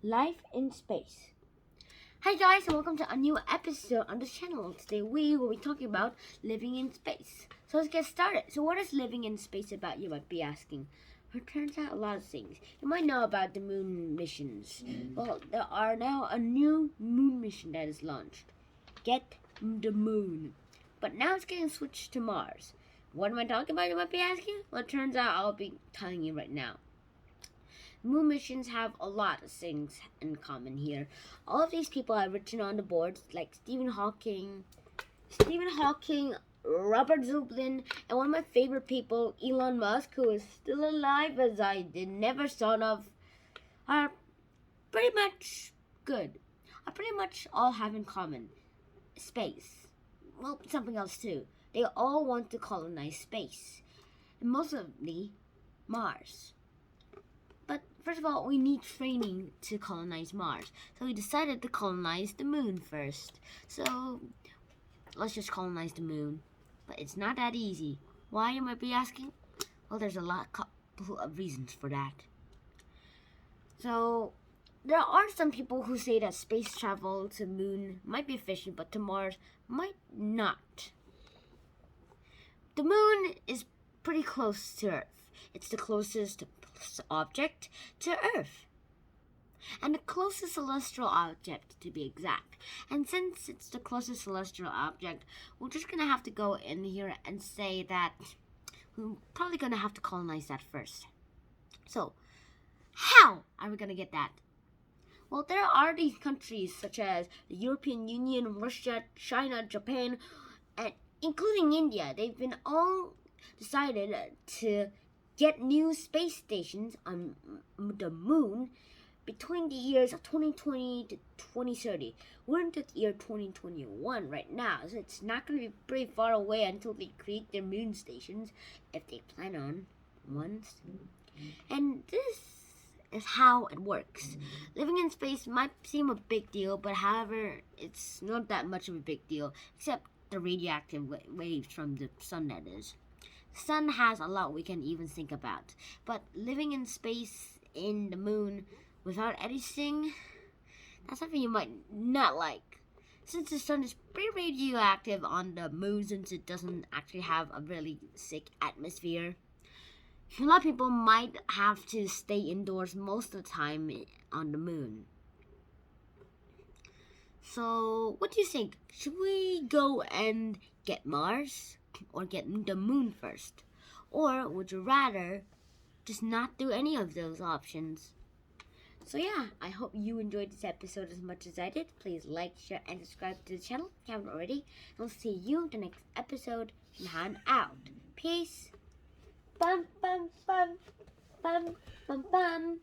Life in Space. Hi guys, and welcome to a new episode on the channel. Today we will be talking about living in space. So let's get started. So what is living in space about, you might be asking? It turns out a lot of things. You might know about the moon missions. Well, there are now a new moon mission that is launched. Get the Moon. But now it's getting switched to Mars. What am I talking about, you might be asking? Well, it turns out I'll be telling you right now. Moon missions have a lot of things in common here. All of these people are written on the boards, like Stephen Hawking, Robert Zublin, and one of my favorite people, Elon Musk, who is still alive as I did never thought of, are pretty much good. Are pretty much all have in common space. Well, something else too. They all want to colonize space, and mostly Mars. But first of all, we need training to colonize Mars. So we decided to colonize the moon first. So let's just colonize the moon. But it's not that easy. Why, you might be asking? Well, there's a couple of reasons for that. So there are some people who say that space travel to the moon might be efficient, but to Mars might not. The moon is pretty close to Earth. It's the closest object to Earth, and the closest celestial object to be exact. And since it's the closest celestial object, we're just gonna have to go in here and say that we're probably gonna have to colonize that first. So, how are we gonna get that? Well, there are these countries such as the European Union, Russia, China, Japan, and including India. They've been all decided to get new space stations on the moon between the years of 2020 to 2030. We're into the year 2021 right now, so it's not going to be pretty far away until they create their moon stations, if they plan on ones. And this is how it works. Living in space might seem a big deal, but however, it's not that much of a big deal, except the radioactive waves from the sun, that is. The sun has a lot we can even think about, but living in space in the moon without anything, that's something you might not like. Since the sun is pretty radioactive on the moon, since it doesn't actually have a really thick atmosphere, a lot of people might have to stay indoors most of the time on the moon. So, what do you think? Should we go and get Mars or get the moon first? Or would you rather just not do any of those options? So yeah, I hope you enjoyed this episode as much as I did. Please like, share, and subscribe to the channel if you haven't already. And I'll see you in the next episode. And out. Peace. Bum, bum, bum. Bum, bum, bum.